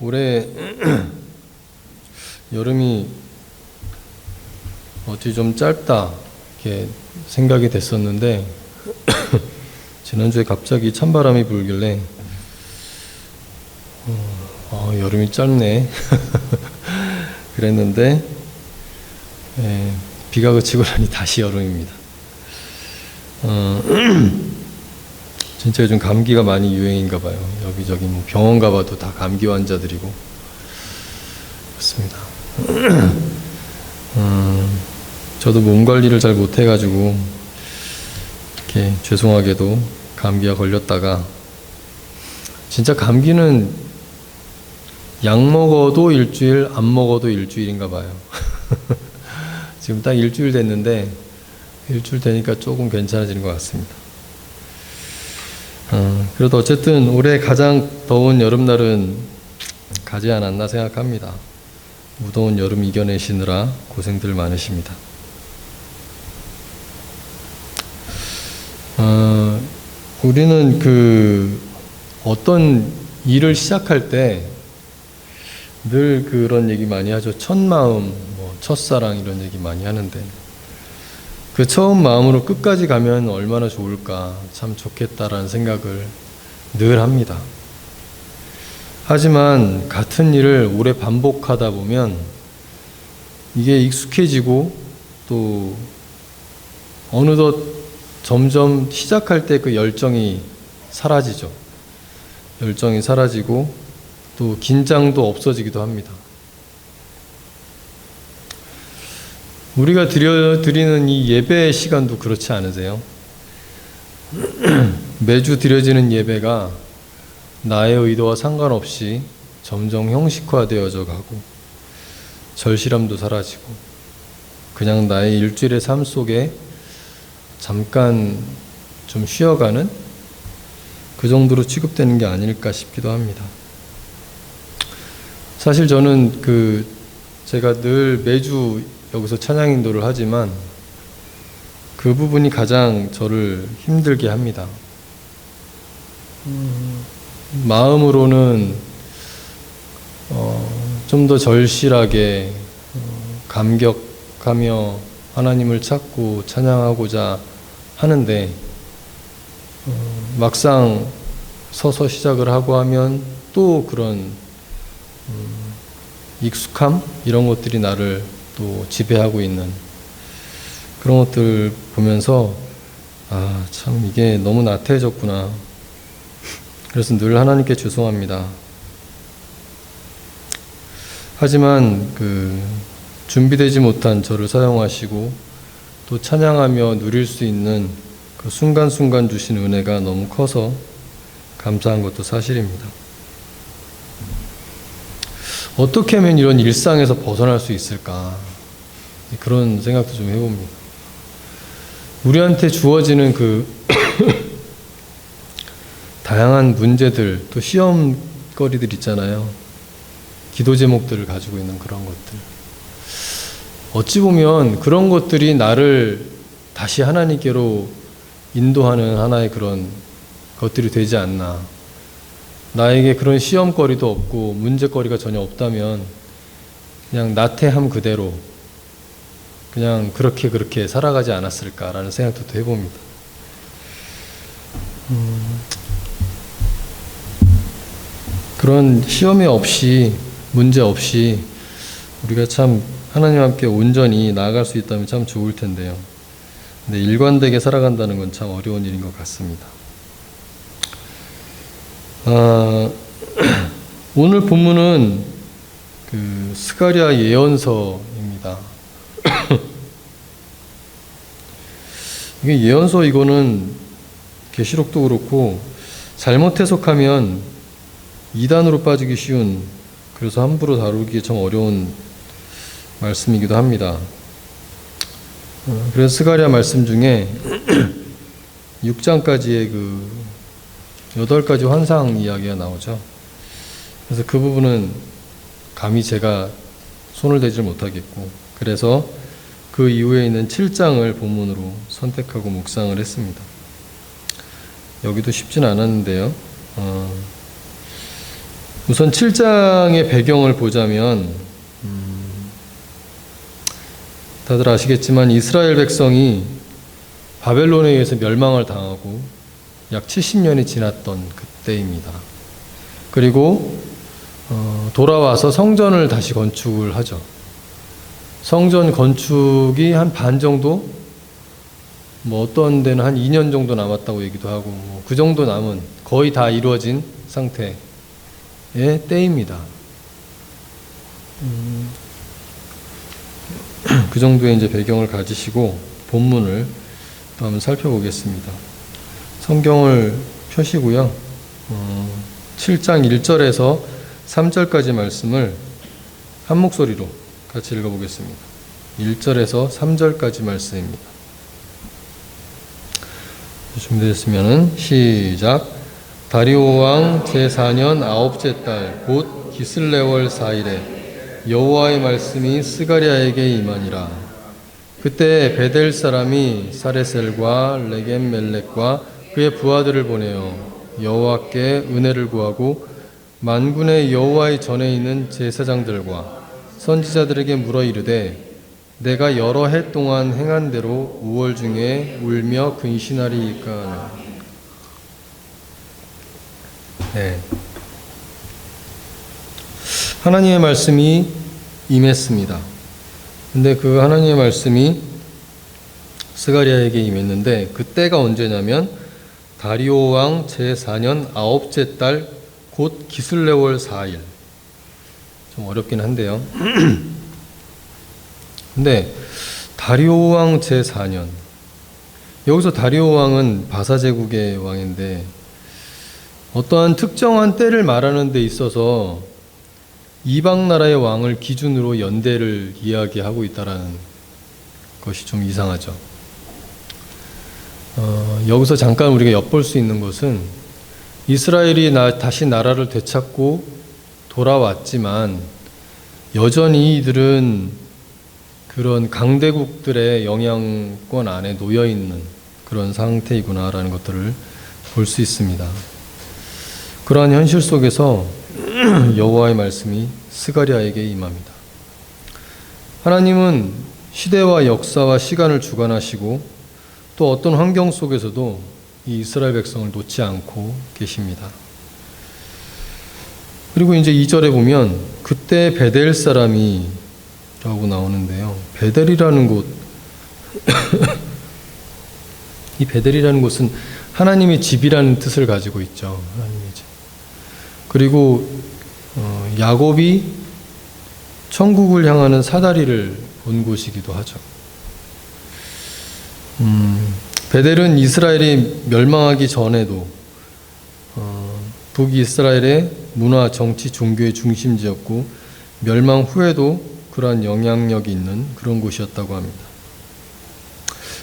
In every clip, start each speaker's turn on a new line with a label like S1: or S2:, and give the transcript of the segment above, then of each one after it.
S1: 올해 여름이 어떻게 좀 짧다 이렇게 생각이 됐었는데 지난주에 갑자기 찬바람이 불길래 여름이 짧네 그랬는데 비가 그치고 나니 다시 여름입니다. 진짜 요즘 감기가 많이 유행인가 봐요. 여기저기 뭐 병원 가봐도 다 감기 환자들이고 그렇습니다. 저도 몸 관리를 잘 못해가지고 이렇게 죄송하게도 감기가 걸렸다가 진짜 감기는 약 먹어도 일주일, 안 먹어도 일주일인가 봐요. 지금 딱 일주일 됐는데 일주일 되니까 조금 괜찮아지는 것 같습니다. 그래도 어쨌든 올해 가장 더운 여름날은 가지 않았나 생각합니다. 무더운 여름 이겨내시느라 고생들 많으십니다. 우리는 어떤 일을 시작할 때 늘 그런 얘기 많이 하죠. 첫 마음, 첫사랑 이런 얘기 많이 하는데 그 처음 마음으로 끝까지 가면 얼마나 좋을까, 참 좋겠다라는 생각을 늘 합니다. 하지만 같은 일을 오래 반복하다 보면 이게 익숙해지고 또 어느덧 점점 시작할 때 그 열정이 사라지죠. 열정이 사라지고 또 긴장도 없어지기도 합니다. 우리가 드리는 이 예배 시간도 그렇지 않으세요? 매주 드려지는 예배가 나의 의도와 상관없이 점점 형식화되어져 가고 절실함도 사라지고 그냥 나의 일주일의 삶 속에 잠깐 좀 쉬어가는 그 정도로 취급되는 게 아닐까 싶기도 합니다. 사실 저는 제가 늘 매주 여기서 찬양 인도를 하지만 그 부분이 가장 저를 힘들게 합니다. 마음으로는 좀 더 절실하게 감격하며 하나님을 찾고 찬양하고자 하는데 막상 서서 시작을 하고 하면 또 그런 익숙함? 이런 것들이 나를 또 지배하고 있는 그런 것들 보면서 참 이게 너무 나태해졌구나. 그래서 늘 하나님께 죄송합니다. 하지만 준비되지 못한 저를 사용하시고 또 찬양하며 누릴 수 있는 그 순간순간 주신 은혜가 너무 커서 감사한 것도 사실입니다. 어떻게 하면 이런 일상에서 벗어날 수 있을까? 그런 생각도 좀 해봅니다. 우리한테 주어지는 다양한 문제들, 또 시험거리들 있잖아요. 기도 제목들을 가지고 있는 그런 것들. 어찌 보면 그런 것들이 나를 다시 하나님께로 인도하는 하나의 그런 것들이 되지 않나. 나에게 그런 시험거리도 없고 문제거리가 전혀 없다면 그냥 나태함 그대로 그냥 그렇게 살아가지 않았을까라는 생각도 또 해봅니다. 그런 시험이 없이 문제 없이 우리가 참 하나님 함께 온전히 나아갈 수 있다면 참 좋을 텐데요. 근데 일관되게 살아간다는 건 참 어려운 일인 것 같습니다. 오늘 본문은 스가랴 예언서입니다. 이게 예언서 이거는 계시록도 그렇고 잘못 해석하면 이단으로 빠지기 쉬운 그래서 함부로 다루기 참 어려운 말씀이기도 합니다. 그래서 스가랴 말씀 중에 6장까지의 8가지 환상 이야기가 나오죠. 그래서 그 부분은 감히 제가 손을 대지 못하겠고 그래서 그 이후에 있는 7장을 본문으로 선택하고 묵상을 했습니다. 여기도 쉽진 않았는데요. 우선 7장의 배경을 보자면 다들 아시겠지만 이스라엘 백성이 바벨론에 의해서 멸망을 당하고 약 70년이 지났던 그때입니다. 그리고 돌아와서 성전을 다시 건축을 하죠. 성전 건축이 한 반 정도, 뭐 어떤 데는 한 2년 정도 남았다고 얘기도 하고, 뭐 그 정도 남은, 거의 다 이루어진 상태의 때입니다. 그 정도의 이제 배경을 가지시고 본문을 또 한번 살펴보겠습니다. 성경을 펴시고요. 7장 1절에서 3절까지 말씀을 한 목소리로 같이 읽어보겠습니다. 1절에서 3절까지 말씀입니다. 준비됐으면 시작. 다리오 왕 제4년 아홉째 달 곧 기슬레월 4일에 여호와의 말씀이 스가랴에게 임하니라. 그때 베델 사람이 사레셀과 레겜멜렉과 그의 부하들을 보내어 여호와께 은혜를 구하고 만군의 여호와의 전에 있는 제사장들과 선지자들에게 물어 이르되 내가 여러 해 동안 행한 대로 5월 중에 울며 근신하리이까. 네. 하나님의 말씀이 임했습니다. 근데 그 하나님의 말씀이 스가랴에게 임했는데 그때가 언제냐면 다리오 왕 제4년 아홉째 달 곧 기슬레월 4일. 좀 어렵긴 한데요. 근데 다리오 왕 제4년, 여기서 다리오 왕은 바사 제국의 왕인데 어떠한 특정한 때를 말하는 데 있어서 이방 나라의 왕을 기준으로 연대를 이야기하고 있다는 것이 좀 이상하죠. 여기서 잠깐 우리가 엿볼 수 있는 것은 이스라엘이 다시 나라를 되찾고 돌아왔지만 여전히 이들은 그런 강대국들의 영향권 안에 놓여 있는 그런 상태이구나라는 것들을 볼 수 있습니다. 그러한 현실 속에서 여호와의 말씀이 스가랴에게 임합니다. 하나님은 시대와 역사와 시간을 주관하시고 또 어떤 환경 속에서도 이 이스라엘 백성을 놓지 않고 계십니다. 그리고 이제 2절에 보면 그때 베델 사람이 라고 나오는데요. 베델이라는 곳, 이 베델이라는 곳은 하나님의 집이라는 뜻을 가지고 있죠. 하나님의 집. 그리고 야곱이 천국을 향하는 사다리를 본 곳이기도 하죠. 베델은 이스라엘이 멸망하기 전에도 북이스라엘의 문화, 정치, 종교의 중심지였고 멸망 후에도 그러한 영향력이 있는 그런 곳이었다고 합니다.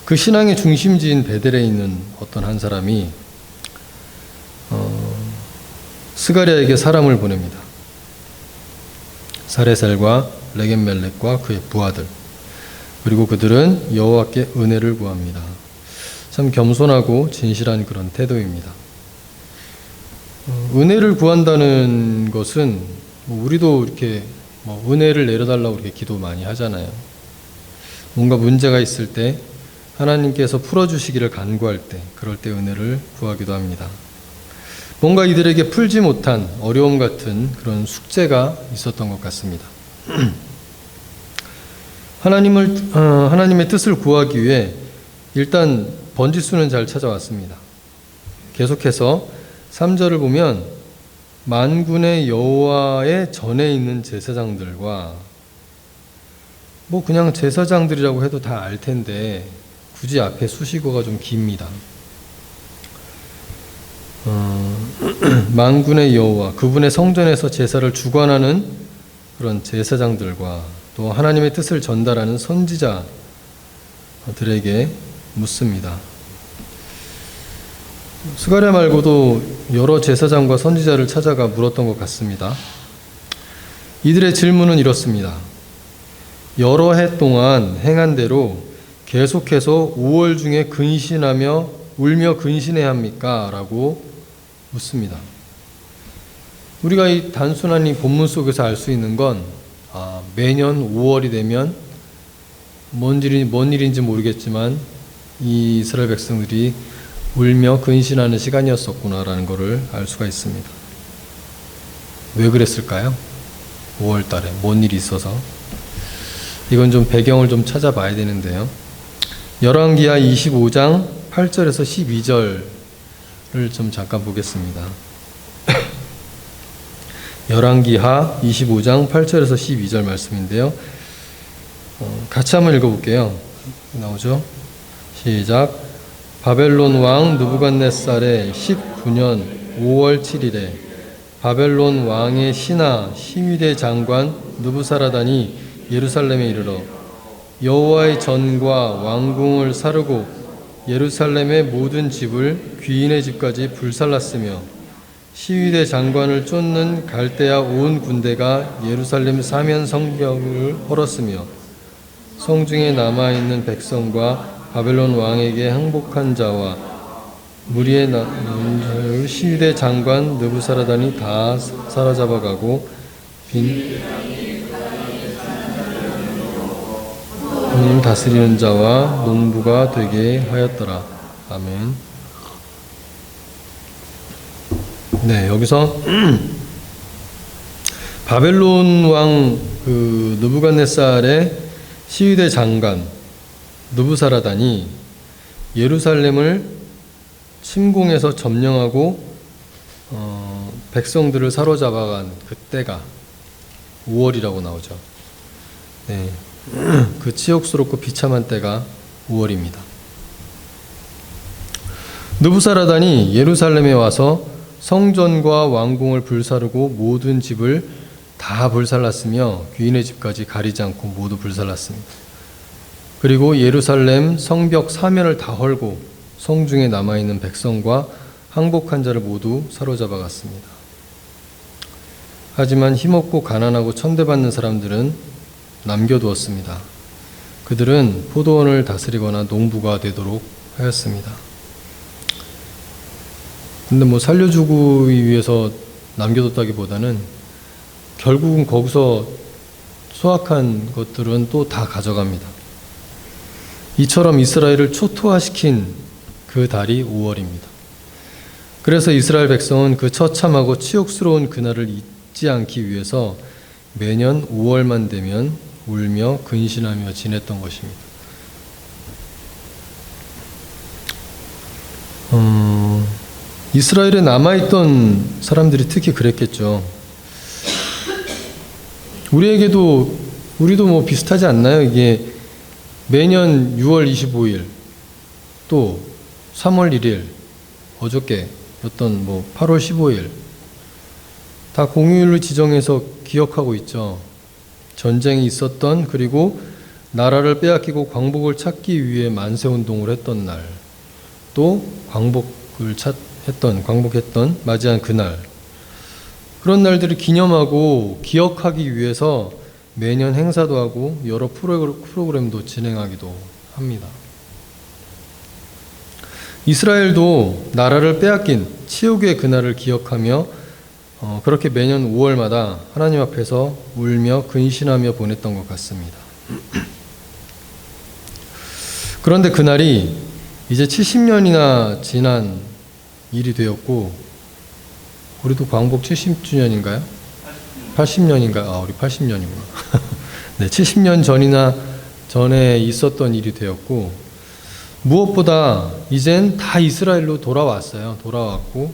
S1: 그 신앙의 중심지인 베델에 있는 어떤 한 사람이 스가랴에게 사람을 보냅니다. 사레셀과 레겜멜렉과 그의 부하들, 그리고 그들은 여호와께 은혜를 구합니다. 참 겸손하고 진실한 그런 태도입니다. 은혜를 구한다는 것은 우리도 이렇게 은혜를 내려달라고 이렇게 기도 많이 하잖아요. 뭔가 문제가 있을 때 하나님께서 풀어주시기를 간구할 때, 그럴 때 은혜를 구하기도 합니다. 뭔가 이들에게 풀지 못한 어려움 같은 그런 숙제가 있었던 것 같습니다. 하나님의 뜻을 구하기 위해 일단 번지수는 잘 찾아왔습니다. 계속해서 3절을 보면 만군의 여호와의 전에 있는 제사장들과, 뭐 그냥 제사장들이라고 해도 다 알 텐데 굳이 앞에 수식어가 좀 깁니다. 만군의 여호와, 그분의 성전에서 제사를 주관하는 그런 제사장들과 또 하나님의 뜻을 전달하는 선지자들에게 묻습니다. 스가랴 말고도 여러 제사장과 선지자를 찾아가 물었던 것 같습니다. 이들의 질문은 이렇습니다. 여러 해 동안 행한 대로 계속해서 5월 중에 울며 근신해야 합니까? 라고 묻습니다. 우리가 이 단순한 이 본문 속에서 알 수 있는 건 매년 5월이 되면 뭔 일인지 모르겠지만 이 이스라엘 백성들이 울며 근신하는 시간이었었구나라는 것을 알 수가 있습니다. 왜 그랬을까요? 5월 달에 뭔 일이 있어서? 이건 좀 배경을 좀 찾아봐야 되는데요. 열왕기하 25장 8절에서 12절을 좀 잠깐 보겠습니다. 열왕기하 25장 8절에서 12절 말씀인데요. 같이 한번 읽어볼게요. 나오죠? 시작. 바벨론 왕 느부갓네살의 19년 5월 7일에 바벨론 왕의 신하 시위대 장관 느부사라단이 예루살렘에 이르러 여호와의 전과 왕궁을 사르고 예루살렘의 모든 집을 귀인의 집까지 불살랐으며 시위대 장관을 쫓는 갈대아 온 군대가 예루살렘 사면 성벽을 헐었으며 성중에 남아있는 백성과 바벨론 왕에게 항복한 자와 무리의 시위대 장관 느부사라단이 다 사로잡아가고 다스리는 자와 농부가 되게 하였더라. 아멘. 네, 여기서 바벨론 왕 느부갓네살의 시위대 장관 느부사라단이 예루살렘을 침공해서 점령하고 백성들을 사로잡아간 그때가 5월이라고 나오죠. 네, 그 치욕스럽고 비참한 때가 5월입니다. 느부사라단이 예루살렘에 와서 성전과 왕궁을 불사르고 모든 집을 다 불살랐으며 귀인의 집까지 가리지 않고 모두 불살랐습니다. 그리고 예루살렘 성벽 사면을 다 헐고 성중에 남아있는 백성과 항복한 자를 모두 사로잡아 갔습니다. 하지만 힘없고 가난하고 천대받는 사람들은 남겨두었습니다. 그들은 포도원을 다스리거나 농부가 되도록 하였습니다. 근데 뭐 살려주기 위해서 남겨뒀다기보다는 결국은 거기서 수확한 것들은 또 다 가져갑니다. 이처럼 이스라엘을 초토화시킨 그 달이 5월입니다. 그래서 이스라엘 백성은 그 처참하고 치욕스러운 그날을 잊지 않기 위해서 매년 5월만 되면 울며 근신하며 지냈던 것입니다. 이스라엘에 남아있던 사람들이 특히 그랬겠죠. 우리도 뭐 비슷하지 않나요? 이게 매년 6월 25일, 또 3월 1일, 어저께였던 뭐 8월 15일, 다 공휴일로 지정해서 기억하고 있죠. 전쟁이 있었던, 그리고 나라를 빼앗기고 광복을 찾기 위해 만세운동을 했던 날, 또 광복했던 맞이한 그날, 그런 날들을 기념하고 기억하기 위해서 매년 행사도 하고 여러 프로그램도 진행하기도 합니다. 이스라엘도 나라를 빼앗긴 치욕의 그날을 기억하며 그렇게 매년 5월마다 하나님 앞에서 울며 근신하며 보냈던 것 같습니다. 그런데 그날이 이제 70년이나 지난 일이 되었고, 우리도 광복 70주년인가요? 80년인가? 우리 80년이구나. 네, 70년 전에 있었던 일이 되었고, 무엇보다 이젠 다 이스라엘로 돌아왔고,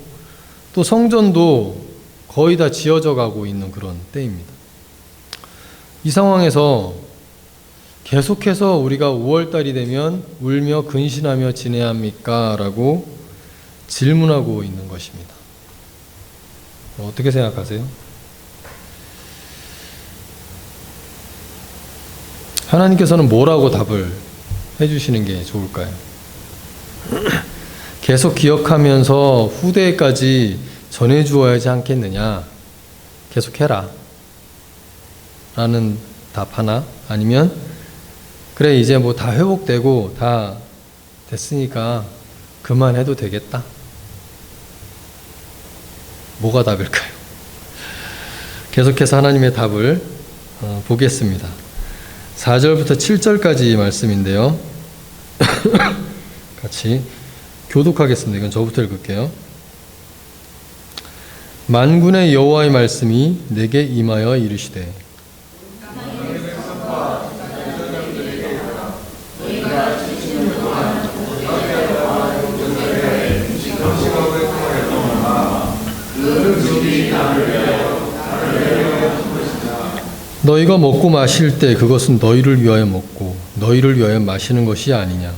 S1: 또 성전도 거의 다 지어져 가고 있는 그런 때입니다. 이 상황에서 계속해서 우리가 5월달이 되면 울며 근신하며 지내야 합니까? 라고 질문하고 있는 것입니다. 어떻게 생각하세요? 하나님께서는 뭐라고 답을 해주시는 게 좋을까요? 계속 기억하면서 후대까지 전해주어야지 않겠느냐? 계속해라 라는 답 하나, 아니면 그래 이제 뭐 다 회복되고 다 됐으니까 그만해도 되겠다. 뭐가 답일까요? 계속해서 하나님의 답을 보겠습니다. 4절부터 7절까지 말씀인데요. 같이 교독하겠습니다. 이건 저부터 읽을게요. 만군의 여호와의 말씀이 내게 임하여 이르시되 너희가 먹고 마실 때 그것은 너희를 위하여 먹고 너희를 위하여 마시는 것이 아니냐.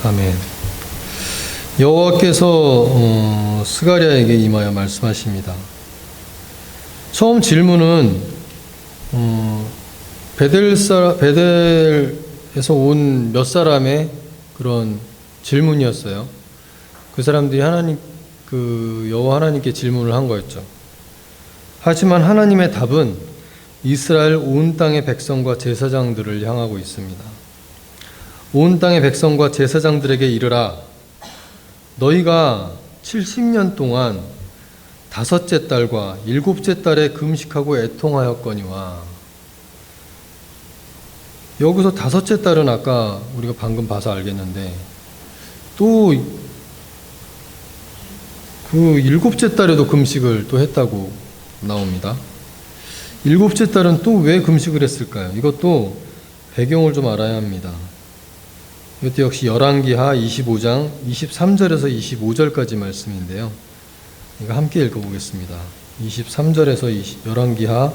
S1: 아멘. 여호와께서 스가랴에게 임하여 말씀하십니다. 처음 질문은 베델에서 온 몇 사람의 그런 질문이었어요. 그 사람들이 여호와 하나님께 질문을 한 거였죠. 하지만 하나님의 답은 이스라엘 온 땅의 백성과 제사장들을 향하고 있습니다. 온 땅의 백성과 제사장들에게 이르라. 너희가 70년 동안 다섯째 달과 일곱째 달에 금식하고 애통하였거니와. 여기서 다섯째 달은 아까 우리가 방금 봐서 알겠는데 또 그 일곱째 달에도 금식을 또 했다고 나옵니다. 일곱째 달은 또 왜 금식을 했을까요? 이것도 배경을 좀 알아야 합니다. 이것도 역시 열왕기하 25장 23절에서 25절까지 말씀인데요. 이거 함께 읽어보겠습니다. 23절에서 열왕기하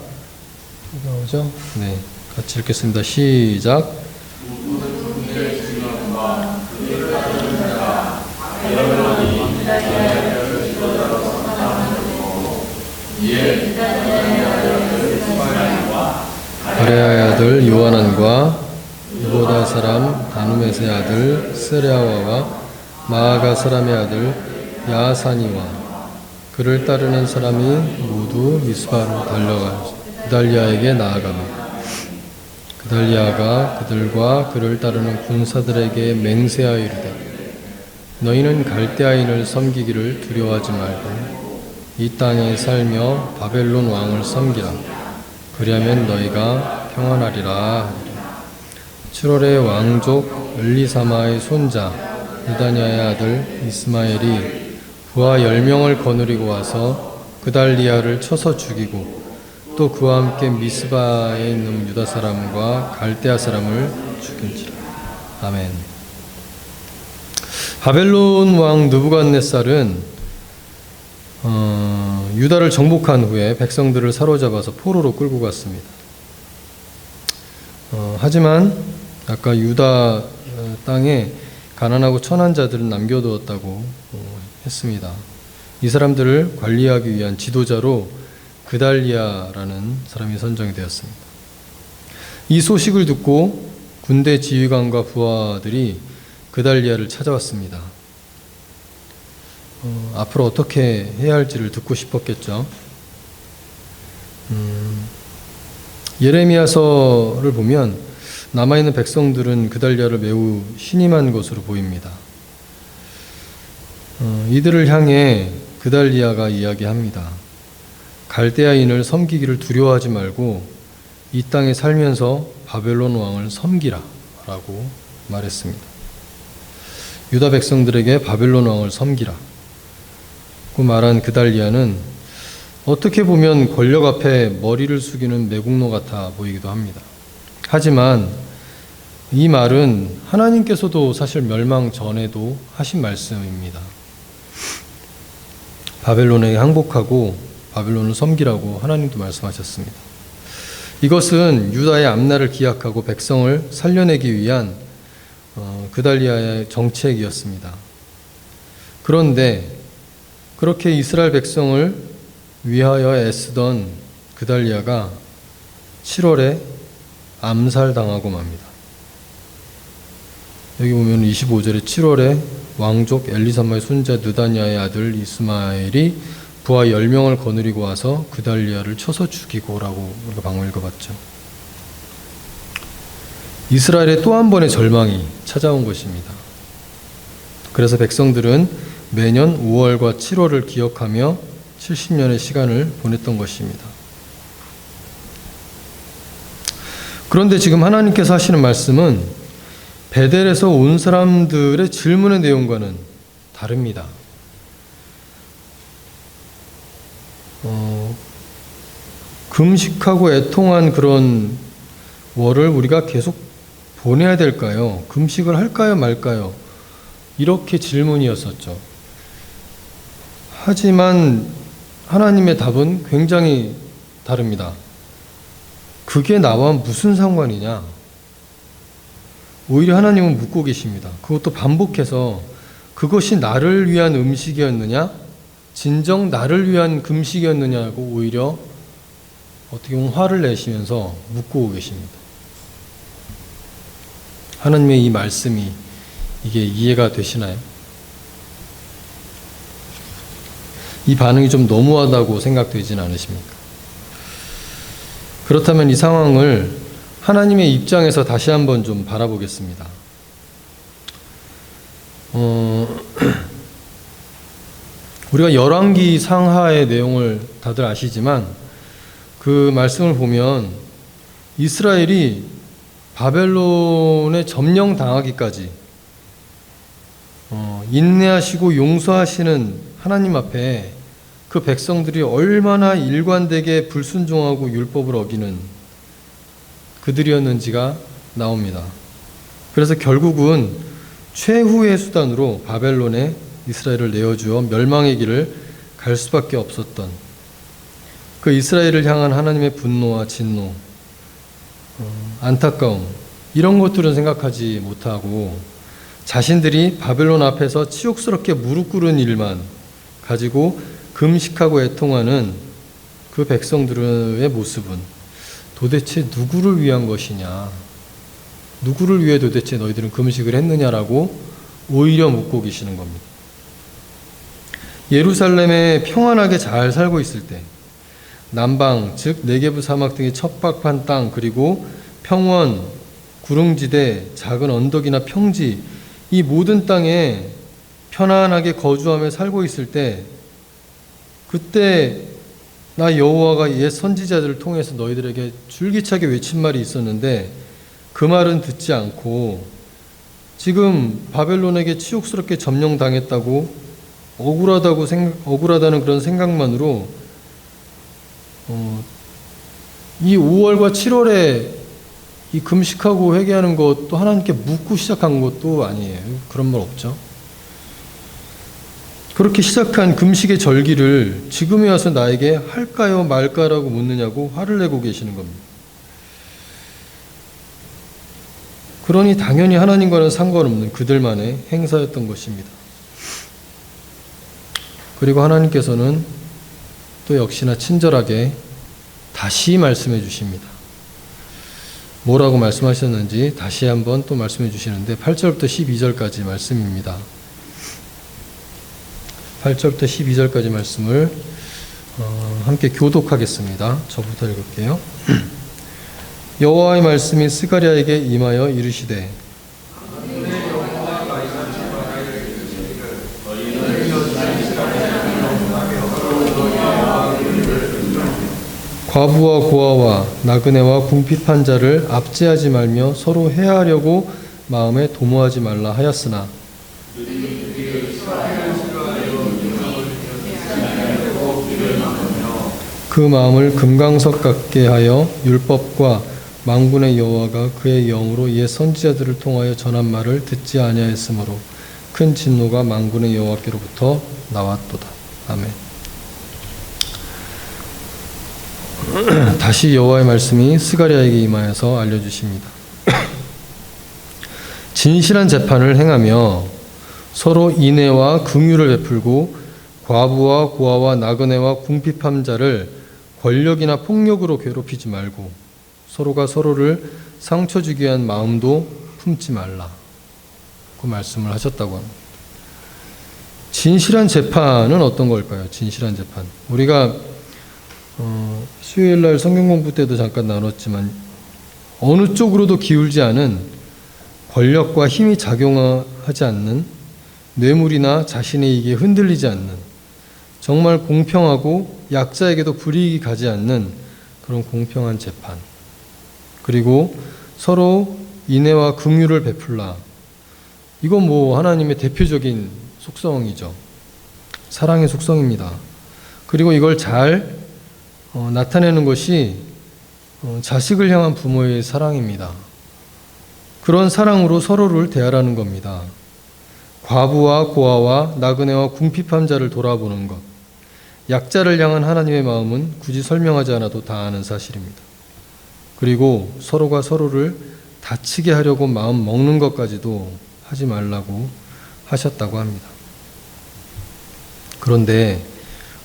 S1: 나오죠? 네, 같이 읽겠습니다. 시작. 가레아의 아들 요하난과 이보다 사람 다누메스의 아들 스레아와와 마아가 사람의 아들 야사니와 그를 따르는 사람이 모두 미스바로 달려가 그달리아에게 나아가며 그달리아가 그들과 그를 따르는 군사들에게 맹세하여 이르되 너희는 갈대아인을 섬기기를 두려워하지 말고 이 땅에 살며 바벨론 왕을 섬기라. 그리하면 너희가 평안하리라. 7월에 왕족 엘리사마의 손자 느다냐의 아들 이스마엘이 부하 10명을 거느리고 와서 그달리아를 쳐서 죽이고 또 그와 함께 미스바에 있는 유다 사람과 갈대아 사람을 죽인지라. 아멘. 바벨론 왕 느부갓네살은 유다를 정복한 후에 백성들을 사로잡아서 포로로 끌고 갔습니다. 하지만 아까 유다 땅에 가난하고 천한 자들은 남겨두었다고 했습니다. 이 사람들을 관리하기 위한 지도자로 그달리아라는 사람이 선정이 되었습니다. 이 소식을 듣고 군대 지휘관과 부하들이 그달리아를 찾아왔습니다. 앞으로 어떻게 해야 할지를 듣고 싶었겠죠. 예레미야서를 보면 남아있는 백성들은 그달리아를 매우 신임한 것으로 보입니다. 이들을 향해 그달리아가 이야기합니다. 갈대아인을 섬기기를 두려워하지 말고 이 땅에 살면서 바벨론 왕을 섬기라 라고 말했습니다. 유다 백성들에게 바벨론 왕을 섬기라 그 말한 그달리아는 어떻게 보면 권력 앞에 머리를 숙이는 매국노 같아 보이기도 합니다. 하지만 이 말은 하나님께서도 사실 멸망 전에도 하신 말씀입니다. 바벨론에게 항복하고 바벨론을 섬기라고 하나님도 말씀하셨습니다. 이것은 유다의 앞날을 기약하고 백성을 살려내기 위한 그달리아의 정책이었습니다. 그런데 그렇게 이스라엘 백성을 위하여 애쓰던 그달리아가 7월에 암살당하고 맙니다. 여기 보면 25절에 7월에 왕족 엘리사마의 손자 느다냐의 아들 이스마엘이 부하 10명을 거느리고 와서 그달리아를 쳐서 죽이고라고 우리가 방금 읽어봤죠. 이스라엘의 또 한 번의 절망이 찾아온 것입니다. 그래서 백성들은 매년 5월과 7월을 기억하며 70년의 시간을 보냈던 것입니다. 그런데 지금 하나님께서 하시는 말씀은 베델에서 온 사람들의 질문의 내용과는 다릅니다. 금식하고 애통한 그런 월을 우리가 계속 보내야 될까요? 금식을 할까요, 말까요? 이렇게 질문이었었죠. 하지만 하나님의 답은 굉장히 다릅니다. 그게 나와 무슨 상관이냐? 오히려 하나님은 묻고 계십니다. 그것도 반복해서 그것이 나를 위한 음식이었느냐? 진정 나를 위한 금식이었느냐고 오히려 어떻게 보면 화를 내시면서 묻고 계십니다. 하나님의 이 말씀이 이게 이해가 되시나요? 이 반응이 좀 너무하다고 생각되지는 않으십니까? 그렇다면 이 상황을 하나님의 입장에서 다시 한번 좀 바라보겠습니다. 우리가 열왕기 상하의 내용을 다들 아시지만 그 말씀을 보면 이스라엘이 바벨론에 점령당하기까지 인내하시고 용서하시는 하나님 앞에 그 백성들이 얼마나 일관되게 불순종하고 율법을 어기는 그들이었는지가 나옵니다. 그래서 결국은 최후의 수단으로 바벨론에 이스라엘을 내어주어 멸망의 길을 갈 수밖에 없었던 그 이스라엘을 향한 하나님의 분노와 진노, 안타까움, 이런 것들은 생각하지 못하고 자신들이 바벨론 앞에서 치욕스럽게 무릎 꿇은 일만 가지고 금식하고 애통하는 그 백성들의 모습은 도대체 누구를 위한 것이냐? 누구를 위해 도대체 너희들은 금식을 했느냐라고 오히려 묻고 계시는 겁니다. 예루살렘에 평안하게 잘 살고 있을 때 남방, 즉 네게브 사막 등의 척박한 땅, 그리고 평원, 구릉지대, 작은 언덕이나 평지, 이 모든 땅에 편안하게 거주하며 살고 있을 때 그때 나 여호와가 옛 선지자들을 통해서 너희들에게 줄기차게 외친 말이 있었는데 그 말은 듣지 않고 지금 바벨론에게 치욕스럽게 점령당했다고 억울하다는 그런 생각만으로 이 5월과 7월에 이 금식하고 회개하는 것도 하나님께 묻고 시작한 것도 아니에요. 그런 말 없죠. 그렇게 시작한 금식의 절기를 지금에 와서 나에게 할까요 말까라고 묻느냐고 화를 내고 계시는 겁니다. 그러니 당연히 하나님과는 상관없는 그들만의 행사였던 것입니다. 그리고 하나님께서는 또 역시나 친절하게 다시 말씀해 주십니다. 뭐라고 말씀하셨는지 다시 한번 또 말씀해 주시는데 8절부터 12절까지 말씀입니다. 8절부터 12절까지 말씀을 함께 교독하겠습니다. 저부터 읽을게요. 여호와의 말씀이 스가랴에게 임하여 이르시되 과부와 고아와 나그네와 궁핍한 자를 압제하지 말며 서로 해하려고 마음에 도모하지 말라 하였으나 그 마음을 금강석 같게 하여 율법과 만군의 여호와가 그의 영으로 옛 선지자들을 통하여 전한 말을 듣지 아니하였으므로 큰 진노가 만군의 여호와께로부터 나왔도다. 아멘. 다시 여호와의 말씀이 스가랴에게 임하여서 알려주십니다. 진실한 재판을 행하며 서로 인애와 긍휼을 베풀고 과부와 고아와 나그네와 궁핍한 자를 권력이나 폭력으로 괴롭히지 말고 서로가 서로를 상처 주기 위한 마음도 품지 말라. 그 말씀을 하셨다고 합니다. 진실한 재판은 어떤 걸까요? 진실한 재판. 우리가 수요일 날 성경 공부 때도 잠깐 나눴지만 어느 쪽으로도 기울지 않은 권력과 힘이 작용하지 않는 뇌물이나 자신의 이익에 흔들리지 않는 정말 공평하고 약자에게도 불이익이 가지 않는 그런 공평한 재판. 그리고 서로 인애와 긍휼을 베풀라. 이건 뭐 하나님의 대표적인 속성이죠. 사랑의 속성입니다. 그리고 이걸 잘 나타내는 것이 자식을 향한 부모의 사랑입니다. 그런 사랑으로 서로를 대하라는 겁니다. 과부와 고아와 나그네와 궁핍한 자를 돌아보는 것. 약자를 향한 하나님의 마음은 굳이 설명하지 않아도 다 아는 사실입니다. 그리고 서로가 서로를 다치게 하려고 마음 먹는 것까지도 하지 말라고 하셨다고 합니다. 그런데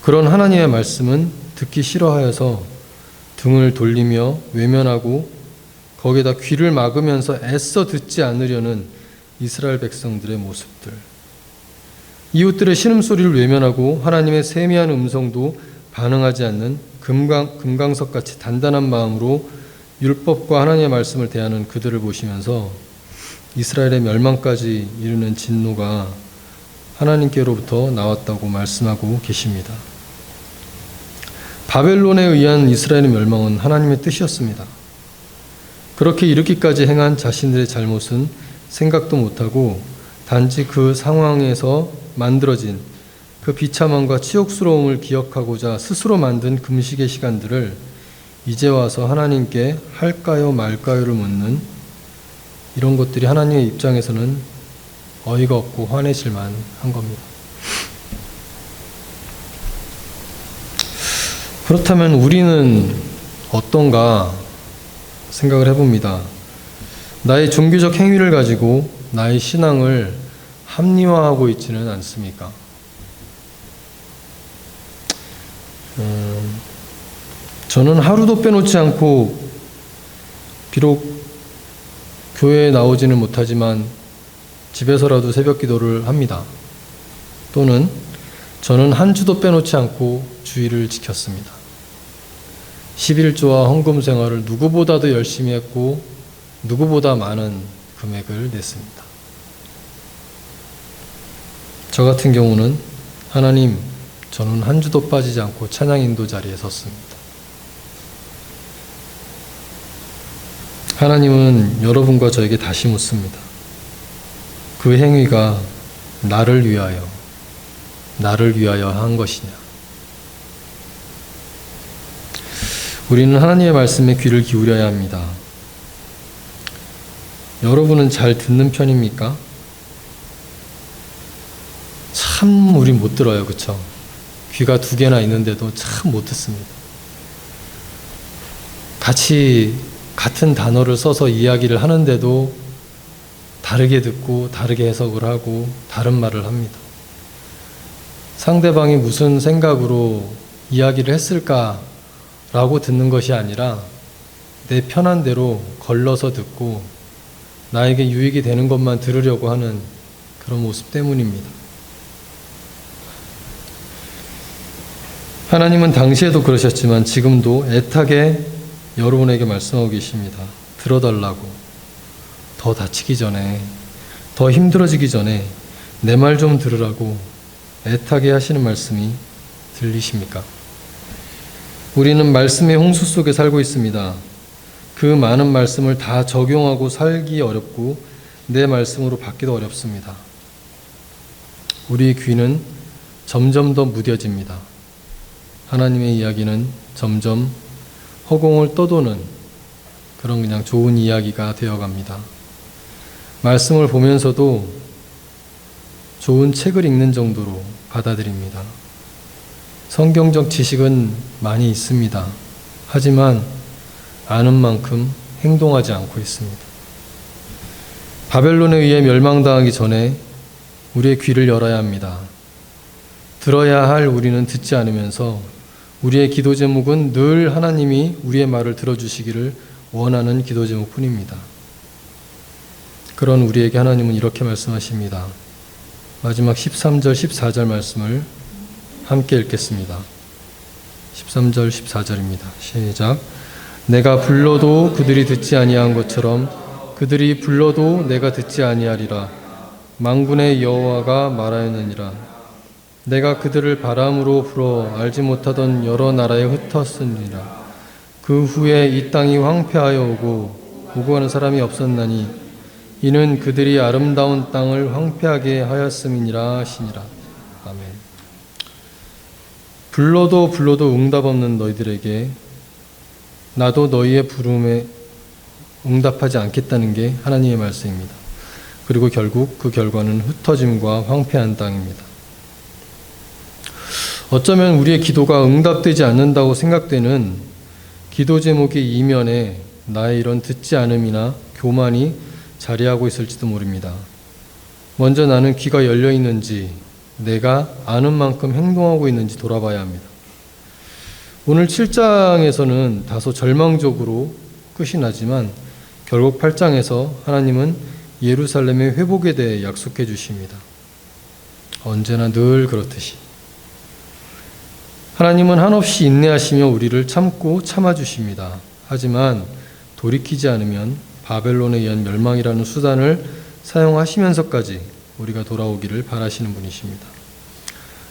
S1: 그런 하나님의 말씀은 듣기 싫어하여서 등을 돌리며 외면하고 거기에다 귀를 막으면서 애써 듣지 않으려는 이스라엘 백성들의 모습들. 이웃들의 신음소리를 외면하고 하나님의 세미한 음성도 반응하지 않는 금강석같이 단단한 마음으로 율법과 하나님의 말씀을 대하는 그들을 보시면서 이스라엘의 멸망까지 이르는 진노가 하나님께로부터 나왔다고 말씀하고 계십니다. 바벨론에 의한 이스라엘의 멸망은 하나님의 뜻이었습니다. 그렇게 이르기까지 행한 자신들의 잘못은 생각도 못하고 단지 그 상황에서 만들어진 그 비참함과 치욕스러움을 기억하고자 스스로 만든 금식의 시간들을 이제 와서 하나님께 할까요 말까요를 묻는 이런 것들이 하나님의 입장에서는 어이가 없고 화내실만 한 겁니다. 그렇다면 우리는 어떤가 생각을 해봅니다. 나의 종교적 행위를 가지고 나의 신앙을 합리화하고 있지는 않습니까? 저는 하루도 빼놓지 않고 비록 교회에 나오지는 못하지만 집에서라도 새벽 기도를 합니다. 또는 저는 한 주도 빼놓지 않고 주일을 지켰습니다. 11조와 헌금 생활을 누구보다도 열심히 했고 누구보다 많은 금액을 냈습니다. 저 같은 경우는 하나님, 저는 한 주도 빠지지 않고 찬양 인도 자리에 섰습니다. 하나님은 여러분과 저에게 다시 묻습니다. 그 행위가 나를 위하여 한 것이냐? 우리는 하나님의 말씀에 귀를 기울여야 합니다. 여러분은 잘 듣는 편입니까? 참 우리 못 들어요, 그쵸? 귀가 2개나 있는데도 참 못 듣습니다. 같은 단어를 써서 이야기를 하는데도 다르게 듣고 다르게 해석을 하고 다른 말을 합니다. 상대방이 무슨 생각으로 이야기를 했을까라고 듣는 것이 아니라 내 편한 대로 걸러서 듣고 나에게 유익이 되는 것만 들으려고 하는 그런 모습 때문입니다. 하나님은 당시에도 그러셨지만 지금도 애타게 여러분에게 말씀하고 계십니다. 들어달라고. 더 다치기 전에, 더 힘들어지기 전에 내 말 좀 들으라고 애타게 하시는 말씀이 들리십니까? 우리는 말씀의 홍수 속에 살고 있습니다. 그 많은 말씀을 다 적용하고 살기 어렵고 내 말씀으로 받기도 어렵습니다. 우리의 귀는 점점 더 무뎌집니다. 하나님의 이야기는 점점 허공을 떠도는 그런 그냥 좋은 이야기가 되어갑니다. 말씀을 보면서도 좋은 책을 읽는 정도로 받아들입니다. 성경적 지식은 많이 있습니다. 하지만 아는 만큼 행동하지 않고 있습니다. 바벨론에 의해 멸망당하기 전에 우리의 귀를 열어야 합니다. 들어야 할 우리는 듣지 않으면서 우리의 기도 제목은 늘 하나님이 우리의 말을 들어주시기를 원하는 기도 제목뿐입니다. 그런 우리에게 하나님은 이렇게 말씀하십니다. 마지막 13절, 14절 말씀을 함께 읽겠습니다. 13절, 14절입니다. 시작. 내가 불러도 그들이 듣지 아니한 것처럼 그들이 불러도 내가 듣지 아니하리라. 만군의 여호와가 말하였느니라. 내가 그들을 바람으로 불어 알지 못하던 여러 나라에 흩었으니라. 그 후에 이 땅이 황폐하여 오고 가는 사람이 없었나니 이는 그들이 아름다운 땅을 황폐하게 하였음이니라 하시니라. 아멘. 불러도 응답 없는 너희들에게 나도 너희의 부름에 응답하지 않겠다는 게 하나님의 말씀입니다. 그리고 결국 그 결과는 흩어짐과 황폐한 땅입니다. 어쩌면 우리의 기도가 응답되지 않는다고 생각되는 기도 제목의 이면에 나의 이런 듣지 않음이나 교만이 자리하고 있을지도 모릅니다. 먼저 나는 귀가 열려 있는지, 내가 아는 만큼 행동하고 있는지 돌아봐야 합니다. 오늘 7장에서는 다소 절망적으로 끝이 나지만 결국 8장에서 하나님은 예루살렘의 회복에 대해 약속해 주십니다. 언제나 늘 그렇듯이. 하나님은 한없이 인내하시며 우리를 참고 참아주십니다. 하지만 돌이키지 않으면 바벨론에 의한 멸망이라는 수단을 사용하시면서까지 우리가 돌아오기를 바라시는 분이십니다.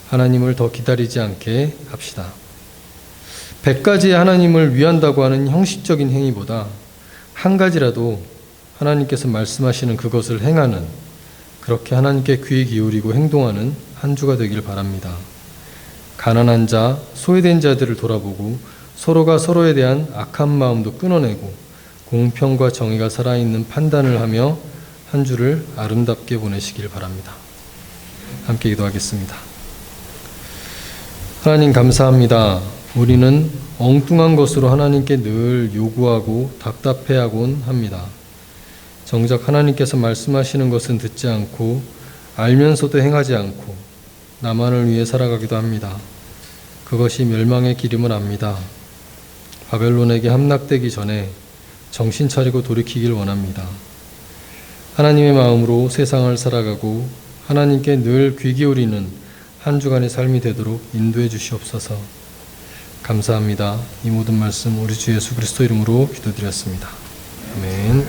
S1: 하나님을 더 기다리지 않게 합시다. 100가지의 하나님을 위한다고 하는 형식적인 행위보다 한 가지라도 하나님께서 말씀하시는 그것을 행하는, 그렇게 하나님께 귀 기울이고 행동하는 한 주가 되길 바랍니다. 가난한 자, 소외된 자들을 돌아보고 서로가 서로에 대한 악한 마음도 끊어내고 공평과 정의가 살아있는 판단을 하며 한 주를 아름답게 보내시길 바랍니다. 함께 기도하겠습니다. 하나님 감사합니다. 우리는 엉뚱한 것으로 하나님께 늘 요구하고 답답해하곤 합니다. 정작 하나님께서 말씀하시는 것은 듣지 않고 알면서도 행하지 않고 나만을 위해 살아가기도 합니다. 그것이 멸망의 길임을 압니다. 바벨론에게 함락되기 전에 정신 차리고 돌이키길 원합니다. 하나님의 마음으로 세상을 살아가고 하나님께 늘 귀 기울이는 한 주간의 삶이 되도록 인도해 주시옵소서. 감사합니다. 이 모든 말씀 우리 주 예수 그리스도 이름으로 기도드렸습니다. 아멘.